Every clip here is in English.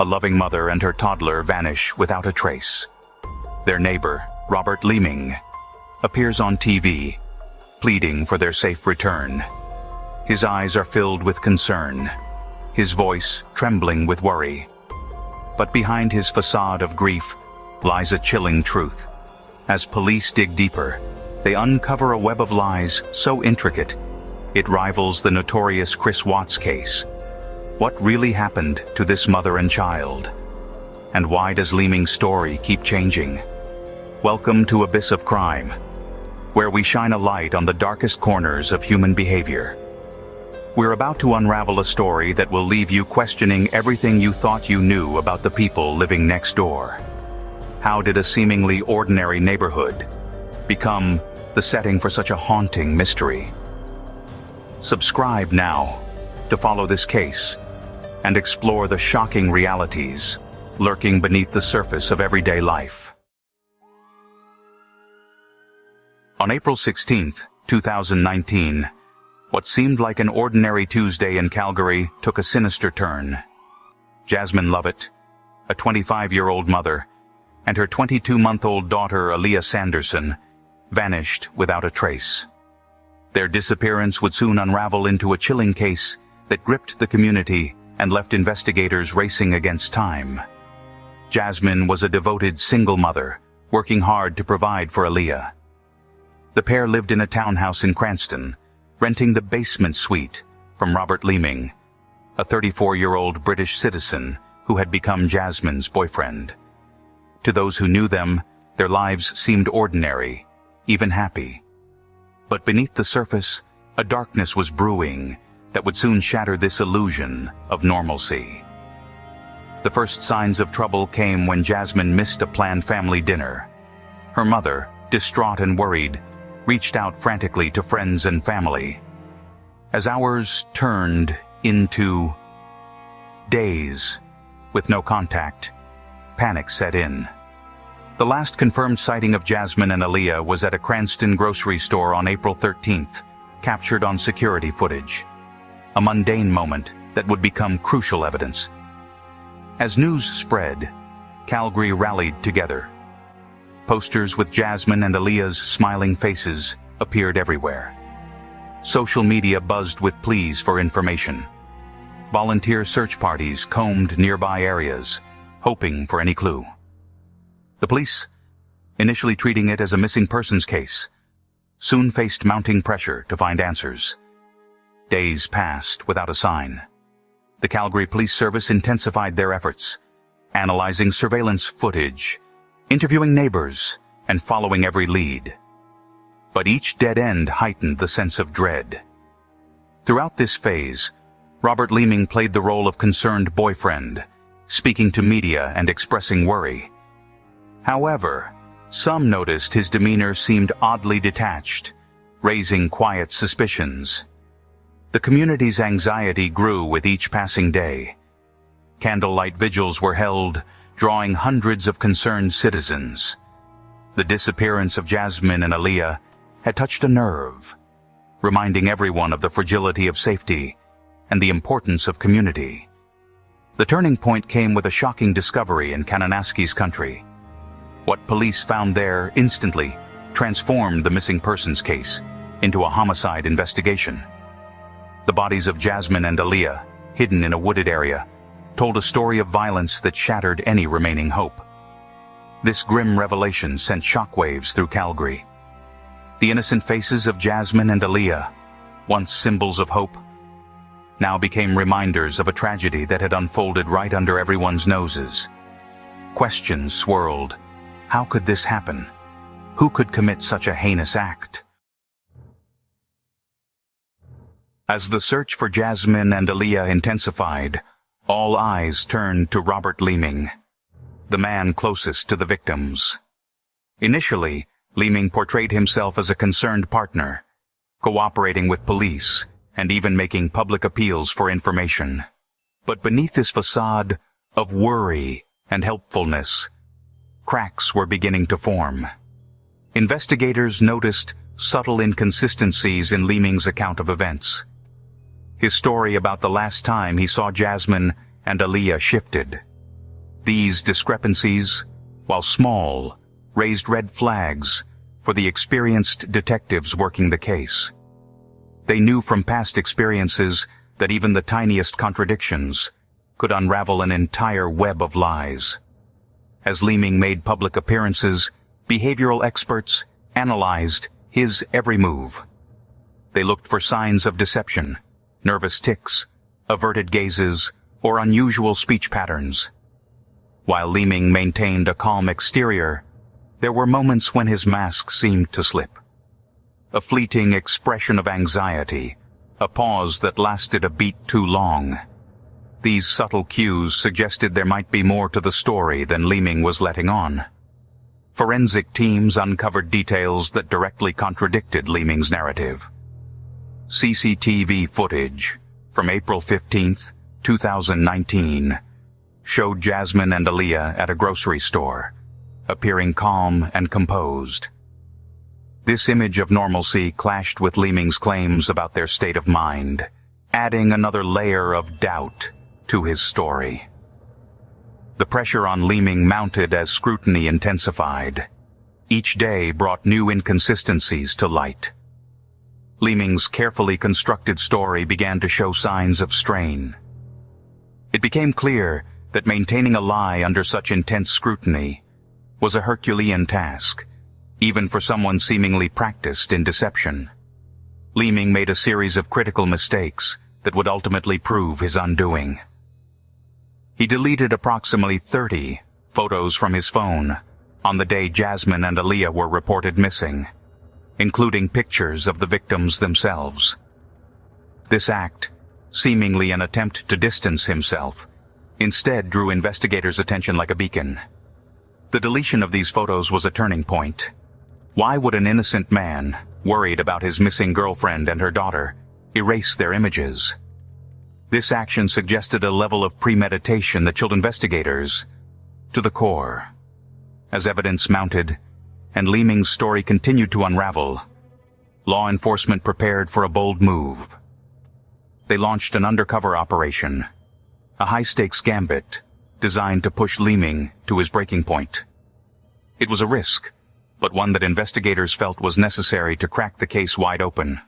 a loving mother and her toddler vanish without a trace. Their neighbor, Robert Leeming, appears on TV, pleading for their safe return. His eyes are filled with concern, his voice trembling with worry. But behind his facade of grief lies a chilling truth. As police dig deeper, they uncover a web of lies so intricate, it rivals the notorious Chris Watts case. What really happened to this mother and child? And why does Leeming's story keep changing? Welcome to Abyss of Crime, where we shine a light on the darkest corners of human behavior. We're about to unravel a story that will leave you questioning everything you thought you knew about the people living next door. How did a seemingly ordinary neighborhood become the setting for such a haunting mystery? Subscribe now to follow this case and explore the shocking realities lurking beneath the surface of everyday life. On April 16, 2019, what seemed like an ordinary Tuesday in Calgary took a sinister turn. Jasmine Lovett, a 25-year-old mother, and her 22-month-old daughter Aliyah Sanderson vanished without a trace. Their disappearance would soon unravel into a chilling case that gripped the community and left investigators racing against time. Jasmine was a devoted single mother, working hard to provide for Aliyah. The pair lived in a townhouse in Cranston, renting the basement suite from Robert Leeming, a 34-year-old British citizen who had become Jasmine's boyfriend. To those who knew them, their lives seemed ordinary, even happy. But beneath the surface, a darkness was brewing that would soon shatter this illusion of normalcy. The first signs of trouble came when Jasmine missed a planned family dinner. Her mother, distraught and worried, reached out frantically to friends and family. As hours turned into days with no contact, panic set in. The last confirmed sighting of Jasmine and Aliyah was at a Cranston grocery store on April 13th, captured on security footage. A mundane moment that would become crucial evidence. As news spread, Calgary rallied together. Posters with Jasmine and Aliyah's smiling faces appeared everywhere. Social media buzzed with pleas for information. Volunteer search parties combed nearby areas, hoping for any clue. The police, initially treating it as a missing persons case, soon faced mounting pressure to find answers. Days passed without a sign. The Calgary Police Service intensified their efforts, analyzing surveillance footage, interviewing neighbors, and following every lead. But each dead end heightened the sense of dread. Throughout this phase, Robert Leeming played the role of concerned boyfriend, speaking to media and expressing worry. However, some noticed his demeanor seemed oddly detached, raising quiet suspicions. The community's anxiety grew with each passing day. Candlelight vigils were held, drawing hundreds of concerned citizens. The disappearance of Jasmine and Aliyah had touched a nerve, reminding everyone of the fragility of safety and the importance of community. The turning point came with a shocking discovery in Kananaskis country. What police found there instantly transformed the missing persons case into a homicide investigation. The bodies of Jasmine and Aliyah, hidden in a wooded area, told a story of violence that shattered any remaining hope. This grim revelation sent shockwaves through Calgary. The innocent faces of Jasmine and Aliyah, once symbols of hope, now became reminders of a tragedy that had unfolded right under everyone's noses. Questions swirled. How could this happen? Who could commit such a heinous act? As the search for Jasmine and Aliyah intensified, all eyes turned to Robert Leeming, the man closest to the victims. Initially, Leeming portrayed himself as a concerned partner, cooperating with police and even making public appeals for information. But beneath his facade of worry and helpfulness, cracks were beginning to form. Investigators noticed subtle inconsistencies in Leeming's account of events. His story about the last time he saw Jasmine and Aliyah shifted. These discrepancies, while small, raised red flags for the experienced detectives working the case. They knew from past experiences that even the tiniest contradictions could unravel an entire web of lies. As Leeming made public appearances, behavioral experts analyzed his every move. They looked for signs of deception, nervous tics, averted gazes, or unusual speech patterns. While Leeming maintained a calm exterior, there were moments when his mask seemed to slip. A fleeting expression of anxiety, a pause that lasted a beat too long. These subtle cues suggested there might be more to the story than Leeming was letting on. Forensic teams uncovered details that directly contradicted Leeming's narrative. CCTV footage from April 15, 2019, showed Jasmine and Aliyah at a grocery store, appearing calm and composed. This image of normalcy clashed with Leeming's claims about their state of mind, adding another layer of doubt to his story. The pressure on Leeming mounted as scrutiny intensified. Each day brought new inconsistencies to light. Leeming's carefully constructed story began to show signs of strain. It became clear that maintaining a lie under such intense scrutiny was a Herculean task, even for someone seemingly practiced in deception. Leeming made a series of critical mistakes that would ultimately prove his undoing. He deleted approximately 30 photos from his phone on the day Jasmine and Aliyah were reported missing, including pictures of the victims themselves. This act, seemingly an attempt to distance himself, instead drew investigators' attention like a beacon. The deletion of these photos was a turning point. Why would an innocent man, worried about his missing girlfriend and her daughter, erase their images? This action suggested a level of premeditation that chilled investigators to the core. As evidence mounted, and Leeming's story continued to unravel, law enforcement prepared for a bold move. They launched an undercover operation, a high-stakes gambit designed to push Leeming to his breaking point. It was a risk, but one that investigators felt was necessary to crack the case wide open.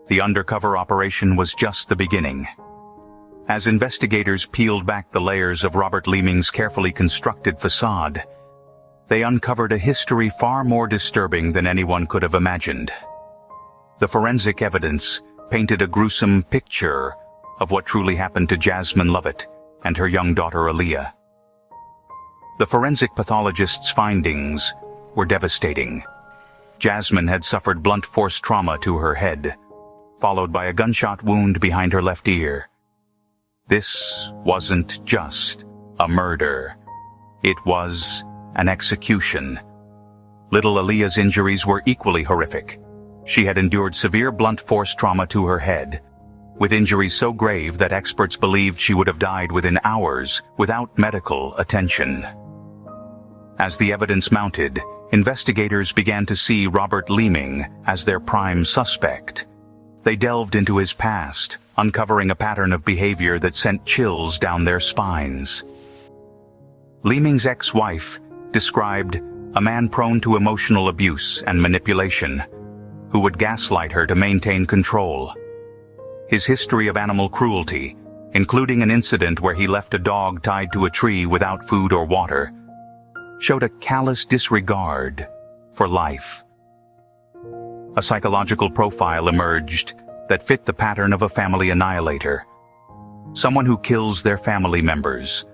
The undercover operation was just the beginning. As investigators peeled back the layers of Robert Leeming's carefully constructed facade, they uncovered a history far more disturbing than anyone could have imagined. The forensic evidence painted a gruesome picture of what truly happened to Jasmine Lovett and her young daughter Aliyah. The forensic pathologist's findings were devastating. Jasmine had suffered blunt force trauma to her head, followed by a gunshot wound behind her left ear. This wasn't just a murder. It was an execution. Little Aliyah's injuries were equally horrific. She had endured severe blunt force trauma to her head, with injuries so grave that experts believed she would have died within hours without medical attention. As the evidence mounted, investigators began to see Robert Leeming as their prime suspect. They delved into his past, uncovering a pattern of behavior that sent chills down their spines. Leeming's ex-wife described a man prone to emotional abuse and manipulation, who would gaslight her to maintain control. His history of animal cruelty, including an incident where he left a dog tied to a tree without food or water, showed a callous disregard for life. A psychological profile emerged that fit the pattern of a family annihilator, someone who kills their family members,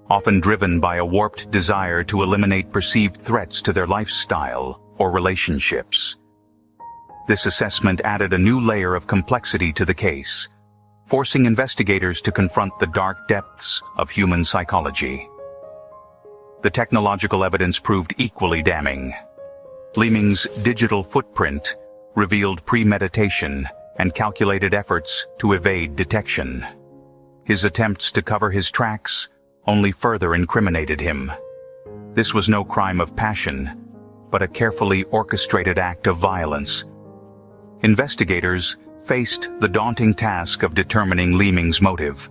often driven by a warped desire to eliminate perceived threats to their lifestyle or relationships. This assessment added a new layer of complexity to the case, forcing investigators to confront the dark depths of human psychology. The technological evidence proved equally damning. Leeming's digital footprint revealed premeditation and calculated efforts to evade detection. His attempts to cover his tracks only further incriminated him. This was no crime of passion, but a carefully orchestrated act of violence. Investigators faced the daunting task of determining Leeming's motive.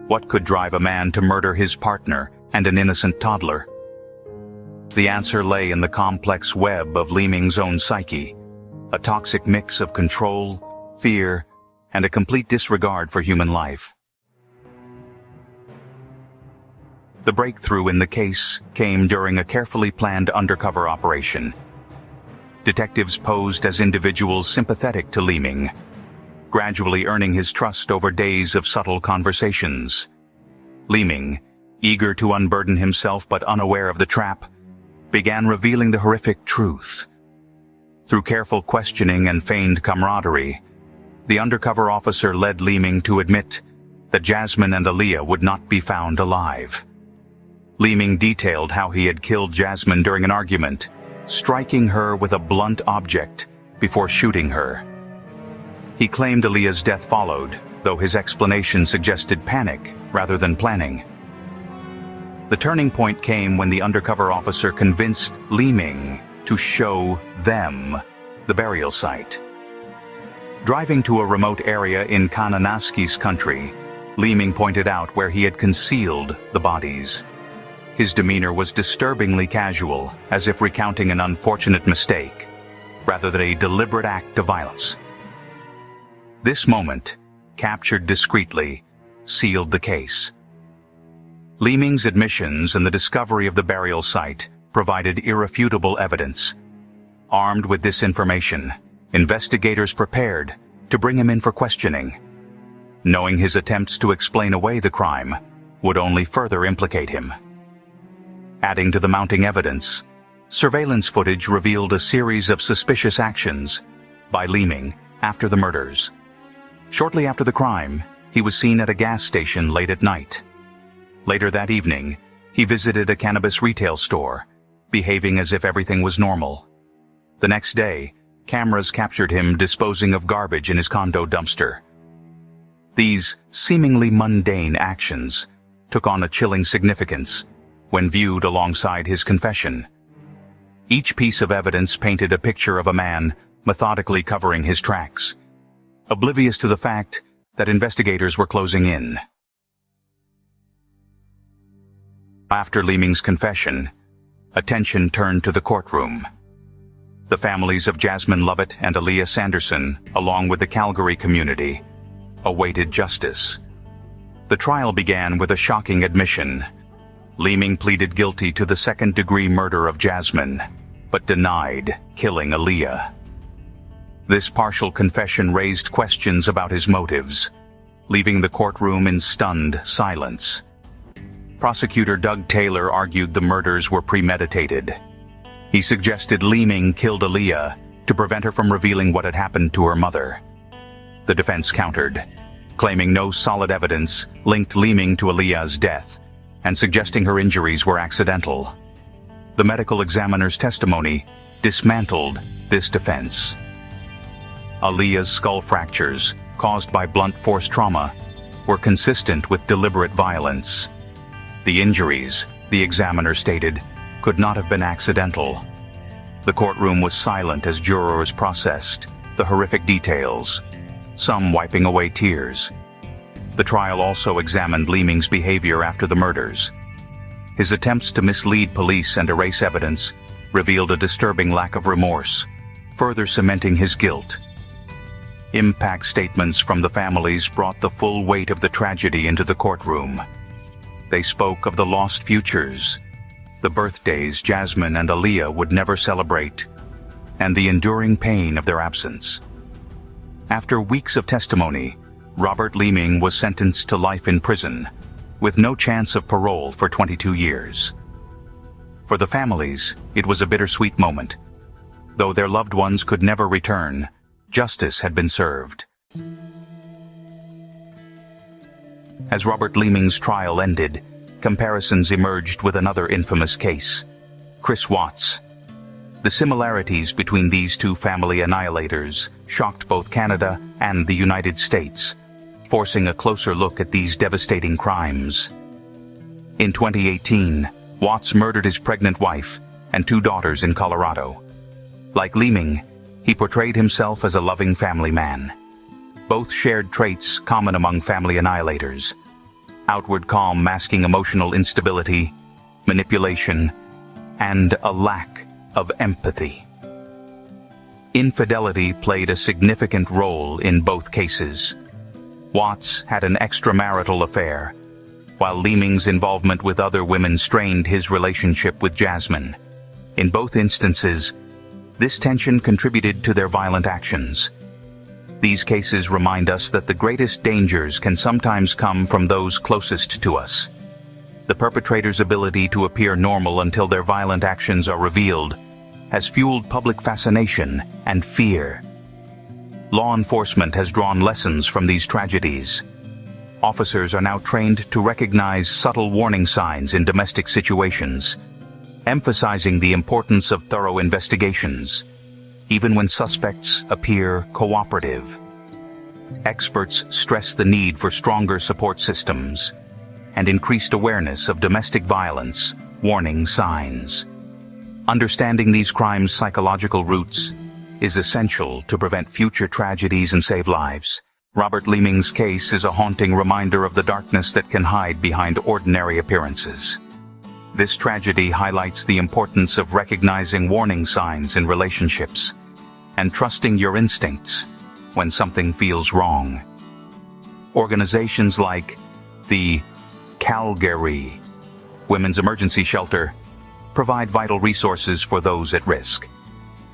What could drive a man to murder his partner and an innocent toddler? The answer lay in the complex web of Leeming's own psyche, a toxic mix of control, fear, and a complete disregard for human life. The breakthrough in the case came during a carefully planned undercover operation. Detectives posed as individuals sympathetic to Leeming, gradually earning his trust over days of subtle conversations. Leeming, eager to unburden himself but unaware of the trap, began revealing the horrific truth. Through careful questioning and feigned camaraderie, the undercover officer led Leeming to admit that Jasmine and Aliyah would not be found alive. Leeming detailed how he had killed Jasmine during an argument, striking her with a blunt object before shooting her. He claimed Aliyah's death followed, though his explanation suggested panic rather than planning. The turning point came when the undercover officer convinced Leeming to show them the burial site. Driving to a remote area in Kananaskis country, Leeming pointed out where he had concealed the bodies. His demeanor was disturbingly casual, as if recounting an unfortunate mistake, rather than a deliberate act of violence. This moment, captured discreetly, sealed the case. Leeming's admissions and the discovery of the burial site provided irrefutable evidence. Armed with this information, investigators prepared to bring him in for questioning, knowing his attempts to explain away the crime would only further implicate him. Adding to the mounting evidence, surveillance footage revealed a series of suspicious actions by Leeming after the murders. Shortly after the crime, he was seen at a gas station late at night. Later that evening, he visited a cannabis retail store, behaving as if everything was normal. The next day, cameras captured him disposing of garbage in his condo dumpster. These seemingly mundane actions took on a chilling significance when viewed alongside his confession. Each piece of evidence painted a picture of a man methodically covering his tracks, oblivious to the fact that investigators were closing in. After Leeming's confession, attention turned to the courtroom. The families of Jasmine Lovett and Aliyah Sanderson, along with the Calgary community, awaited justice. The trial began with a shocking admission. Leeming pleaded guilty to the second-degree murder of Jasmine, but denied killing Aliyah. This partial confession raised questions about his motives, leaving the courtroom in stunned silence. Prosecutor Doug Taylor argued the murders were premeditated. He suggested Leeming killed Aliyah to prevent her from revealing what had happened to her mother. The defense countered, claiming no solid evidence linked Leeming to Aliyah's death and suggesting her injuries were accidental. The medical examiner's testimony dismantled this defense. Aliyah's skull fractures, caused by blunt force trauma, were consistent with deliberate violence. The injuries, the examiner stated, could not have been accidental. The courtroom was silent as jurors processed the horrific details, some wiping away tears. The trial also examined Leeming's behavior after the murders. His attempts to mislead police and erase evidence revealed a disturbing lack of remorse, further cementing his guilt. Impact statements from the families brought the full weight of the tragedy into the courtroom. They spoke of the lost futures, the birthdays Jasmine and Aliyah would never celebrate, and the enduring pain of their absence. After weeks of testimony, Robert Leeming was sentenced to life in prison, with no chance of parole for 22 years. For the families, it was a bittersweet moment. Though their loved ones could never return, justice had been served. As Robert Leeming's trial ended, comparisons emerged with another infamous case, Chris Watts. The similarities between these two family annihilators shocked both Canada and the United States, forcing a closer look at these devastating crimes. In 2018, Watts murdered his pregnant wife and 2 daughters in Colorado. Like Leeming, he portrayed himself as a loving family man. Both shared traits common among family annihilators: outward calm masking emotional instability, manipulation, and a lack of empathy. Infidelity played a significant role in both cases. Watts had an extramarital affair, while Leeming's involvement with other women strained his relationship with Jasmine. In both instances, this tension contributed to their violent actions. These cases remind us that the greatest dangers can sometimes come from those closest to us. The perpetrator's ability to appear normal until their violent actions are revealed has fueled public fascination and fear. Law enforcement has drawn lessons from these tragedies. Officers are now trained to recognize subtle warning signs in domestic situations, emphasizing the importance of thorough investigations, even when suspects appear cooperative. Experts stress the need for stronger support systems and increased awareness of domestic violence warning signs. Understanding these crimes' psychological roots is essential to prevent future tragedies and save lives. Robert Leeming's case is a haunting reminder of the darkness that can hide behind ordinary appearances. This tragedy highlights the importance of recognizing warning signs in relationships and trusting your instincts when something feels wrong. Organizations like the Calgary Women's Emergency Shelter provide vital resources for those at risk.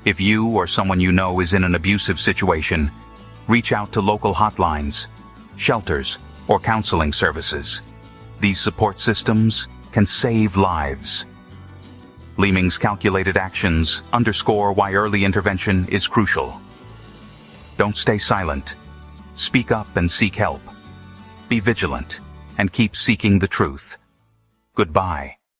If you or someone you know is in an abusive situation, reach out to local hotlines, shelters, or counseling services. These support systems can save lives. Leeming's calculated actions underscore why early intervention is crucial. Don't stay silent. Speak up and seek help. Be vigilant and keep seeking the truth. Goodbye.